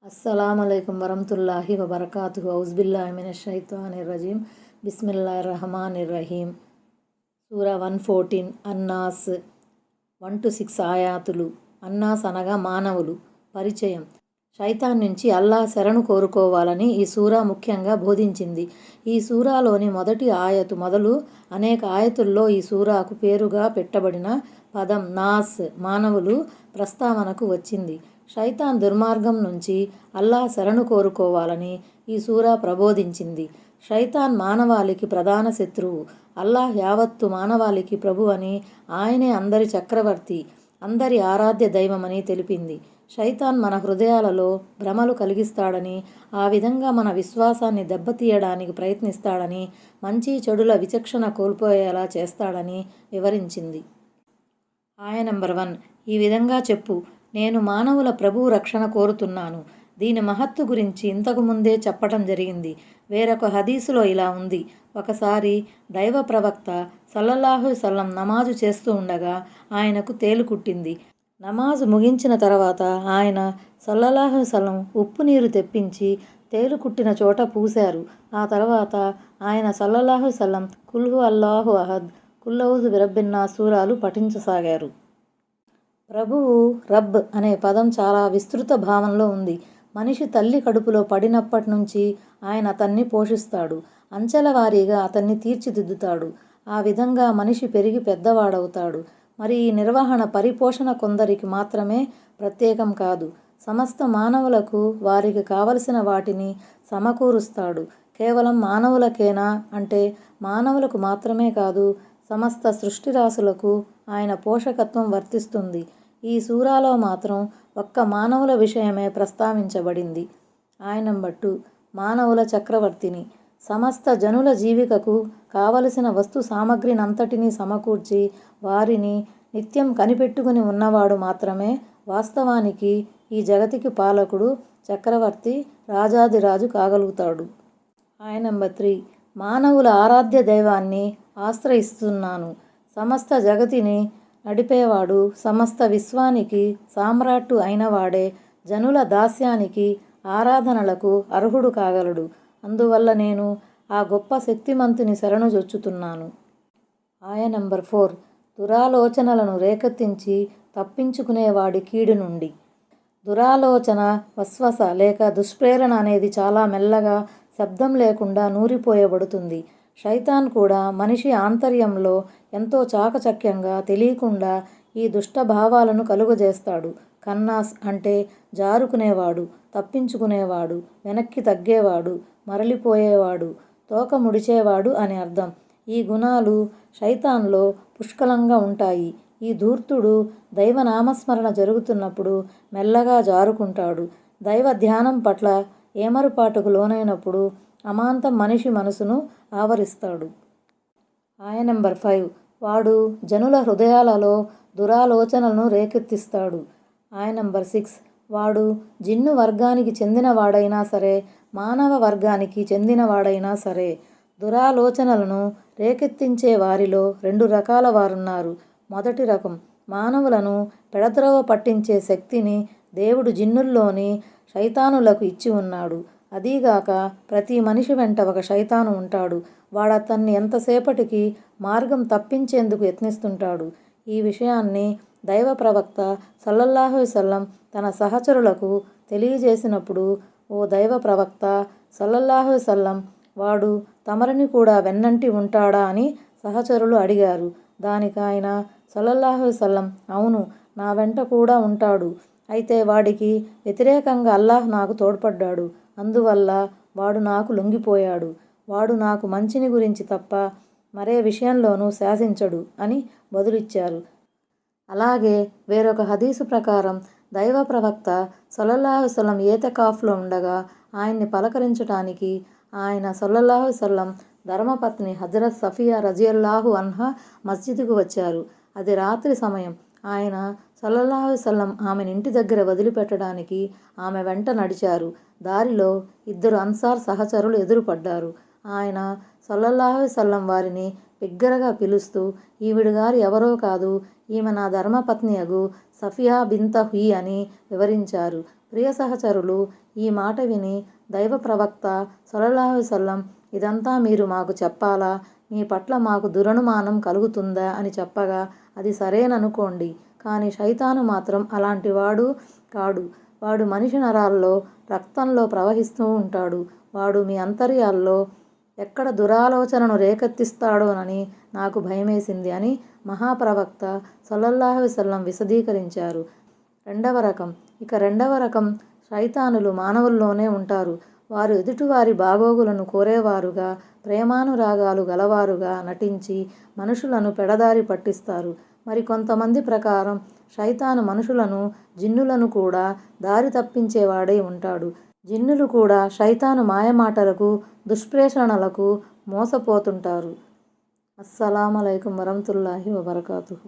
అస్సలాముఅలైకుం వరహ్మతుల్లాహి వబరకాతుహు ఔజుబిల్లాహి మినశ్శైతానిర్రజీం బిస్మిల్లాహిర్రహమానిర్రహీం. సూరా 114 అన్నాస్ 1-6 ఆయాతులు. అన్నాస్ అనగా మానవులు. పరిచయం. శైతాన్ నుంచి అల్లాహ్ శరణు కోరుకోవాలని ఈ సూరా ముఖ్యంగా బోధించింది. ఈ సూరాలోని మొదటి ఆయతు మొదలు అనేక ఆయతుల్లో ఈ సూరాకు పేరుగా పెట్టబడిన పదం నాస్ మానవులు ప్రస్తావనకు వచ్చింది. శైతాన్ దుర్మార్గం నుంచి అల్లాహ్ శరణు కోరుకోవాలని ఈ సూరా ప్రబోధించింది. శైతాన్ మానవాళికి ప్రధాన శత్రువు. అల్లాహ్ యావత్తు మానవాళికి ప్రభు అని, ఆయనే అందరి చక్రవర్తి, అందరి ఆరాధ్య దైవమని తెలిపింది. శైతాన్ మన హృదయాలలో భ్రమలు కలిగిస్తాడని, ఆ విధంగా మన విశ్వాసాన్ని దెబ్బతీయడానికి ప్రయత్నిస్తాడని, మంచి చెడుల విచక్షణ కోల్పోయేలా చేస్తాడని వివరించింది. ఆయ నంబర్ 1. ఈ విధంగా చెప్పు, నేను మానవుల ప్రభువు రక్షణ కోరుతున్నాను. దీని మహత్తు గురించి ఇంతకు ముందే చెప్పటం జరిగింది. వేరొక హదీసులో ఇలా ఉంది: ఒకసారి దైవ ప్రవక్త సల్లల్లాహు అలైహి వసల్లం నమాజు చేస్తూ ఉండగా ఆయనకు తేలు కుట్టింది. నమాజు ముగించిన తర్వాత ఆయన సల్లల్లాహు అలైహి వసల్లం ఉప్పు నీరు తెప్పించి తేలు కుట్టిన చోట పూశారు. ఆ తర్వాత ఆయన సల్లల్లాహు అలైహి వసల్లం కుల్ హు అల్లాహు అహద్, కుల్ ఔజు బిరబ్బిన్నాస్ సూరాలు పఠించసాగారు. ప్రభువు రబ్ అనే పదం చాలా విస్తృత భావంలో ఉంది. మనిషి తల్లి కడుపులో పడినప్పటి నుంచి ఆయన అతన్ని పోషిస్తాడు, అంచెల వారీగా అతన్ని తీర్చిదిద్దుతాడు. ఆ విధంగా మనిషి పెరిగి పెద్దవాడవుతాడు. మరి ఈ నిర్వహణ, పరిపోషణ కొందరికి మాత్రమే ప్రత్యేకం కాదు. సమస్త మానవులకు వారికి కావలసిన వాటిని సమకూరుస్తాడు. కేవలం మానవులకేనా అంటే మానవులకు మాత్రమే కాదు, సమస్త సృష్టిరాశులకు ఆయన పోషకత్వం వర్తిస్తుంది. ఈ సూరాలో మాత్రం ఒక్క మానవుల విషయమే ప్రస్తావించబడింది. ఆయ నంబర్ 2. మానవుల చక్రవర్తిని. సమస్త జనుల జీవికకు కావలసిన వస్తు సామగ్రినంతటినీ సమకూర్చి వారిని నిత్యం కనిపెట్టుకుని ఉన్నవాడు మాత్రమే వాస్తవానికి ఈ జగతికి పాలకుడు, చక్రవర్తి, రాజాదిరాజు కాగలుగుతాడు. ఆయ నంబర్ 3. మానవుల ఆరాధ్య దైవాన్ని ఆశ్రయిస్తున్నాను. సమస్త జగతిని నడిపేవాడు, సమస్త విశ్వానికి సామ్రాట్టు అయినవాడే జనుల దాస్యానికి, ఆరాధనలకు అర్హుడు కాగలడు. అందువల్ల నేను ఆ గొప్ప శక్తిమంతుని శరణుజొచ్చుతున్నాను. ఆయ నంబర్ 4. దురాలోచనలను రేకెత్తించి తప్పించుకునేవాడి కీడు నుండి. దురాలోచన, వస్వస లేక దుష్ప్రేరణ అనేది చాలా మెల్లగా, శబ్దం లేకుండా నూరిపోయబడుతుంది. శైతాన్ కూడా మనిషి ఆంతర్యంలో ఎంతో చాకచక్యంగా, తెలియకుండా ఈ దుష్ట భావాలను కలుగజేస్తాడు. ఖన్నాస్ అంటే జారుకునేవాడు, తప్పించుకునేవాడు, వెనక్కి తగ్గేవాడు, మరలిపోయేవాడు, తోక ముడిచేవాడు అని అర్థం. ఈ గుణాలు శైతాన్లో పుష్కలంగా ఉంటాయి. ఈ ధూర్తుడు దైవనామస్మరణ జరుగుతున్నప్పుడు మెల్లగా జారుకుంటాడు. దైవ ధ్యానం పట్ల ఏమరుపాటుకు లోనైనప్పుడు అమాంతం మనిషి మనసును ఆవరిస్తాడు. ఆయ నంబర్ 5. వాడు జనుల హృదయాలలో దురాలోచనలను రేకెత్తిస్తాడు. ఆయ నంబర్ 6. వాడు జిన్ను వర్గానికి చెందినవాడైనా సరే, మానవ వర్గానికి చెందినవాడైనా సరే, దురాలోచనలను రేకెత్తించే వారిలో 2 రకాల వారున్నారు. మొదటి రకం, మానవులను పెడత్రోవ పట్టించే శక్తిని దేవుడు జిన్నుల్లోని శైతానులకు ఇచ్చి ఉన్నాడు. అదీగాక ప్రతి మనిషి వెంట ఒక శైతాను ఉంటాడు. వాడతన్ని ఎంతసేపటికి మార్గం తప్పించేందుకు యత్నిస్తుంటాడు. ఈ విషయాన్ని దైవ ప్రవక్త సల్లల్లాహు అలైహి వసల్లం తన సహచరులకు తెలియజేసినప్పుడు, ఓ దైవ ప్రవక్త సల్లల్లాహు అలైహి వసల్లం, వాడు తమరిని కూడా వెన్నంటి ఉంటాడా అని సహచరులు అడిగారు. దానికాయన సల్లల్లాహు అలైహి వసల్లం, అవును, నా వెంట కూడా ఉంటాడు. అయితే వాడికి వ్యతిరేకంగా అల్లాహ్ నాకు తోడ్పడ్డాడు. అందువల్ల వాడు నాకు లొంగిపోయాడు. వాడు నాకు మంచిని గురించి తప్ప మరే విషయంలోనూ శాసించడు అని బదులిచ్చారు. అలాగే వేరొక హదీసు ప్రకారం దైవ ప్రవక్త సల్లల్లాహు అలైహి వసల్లం ఏతెకాఫ్లో ఉండగా ఆయన్ని పలకరించటానికి ఆయన సల్లల్లాహు అలైహి వసల్లం ధర్మపత్ని హజరత్ సఫియా రజియల్లాహు అన్హా మస్జిద్కు వచ్చారు. అది రాత్రి సమయం. ఆయన సల్లల్లాహు అలైహి వసల్లం ఆమెను ఇంటి దగ్గర వదిలిపెట్టడానికి ఆమె వెంట నడిచారు. దారిలో 2 అన్సార్ సహచరులు ఎదురుపడ్డారు. ఆయన సల్లల్లాహు అలైహి వసల్లం వారిని బిగ్గరగా పిలుస్తూ, ఈవిడగారు ఎవరో కాదు, ఈమె నా ధర్మపత్నియగు సఫియా బింత హుయ్ అని వివరించారు. ప్రియ సహచరులు, ఈ మాట విని దైవ ప్రవక్త సల్లల్లాహు అలైహి వసల్లం, ఇదంతా మీరు మాకు చెప్పాలా? మీ పట్ల మాకు దురనుమానం కలుగుతుందా అని చెప్పగా, అది సరేననుకోండి, కానీ శైతాను మాత్రం అలాంటివాడు కాడు. వాడు మనిషి నరాల్లో, రక్తంలో ప్రవహిస్తూ ఉంటాడు. వాడు మీ అంతర్యాల్లో ఎక్కడ దురాలోచనను రేకెత్తిస్తాడోనని నాకు భయమేసింది అని మహాప్రవక్త సల్లల్లాహు అలైహి వసల్లం విశదీకరించారు. రెండవ రకం శైతానులు మానవుల్లోనే ఉంటారు. వారు ఎదుటివారి బాగోగులను కోరేవారుగా, ప్రేమానురాగాలు గలవారుగా నటించి మనుషులను పెడదారి పట్టిస్తారు. మరికొంతమంది ప్రకారం శైతాను మనుషులను, జిన్నులను కూడా దారి తప్పించేవాడై ఉంటాడు. జిన్నులు కూడా శైతాను మాయమాటలకు, దుష్ప్రేషణలకు మోసపోతుంటారు. అస్సలాము అలైకుం వరహ్మతుల్లాహి వబరకాతుహు.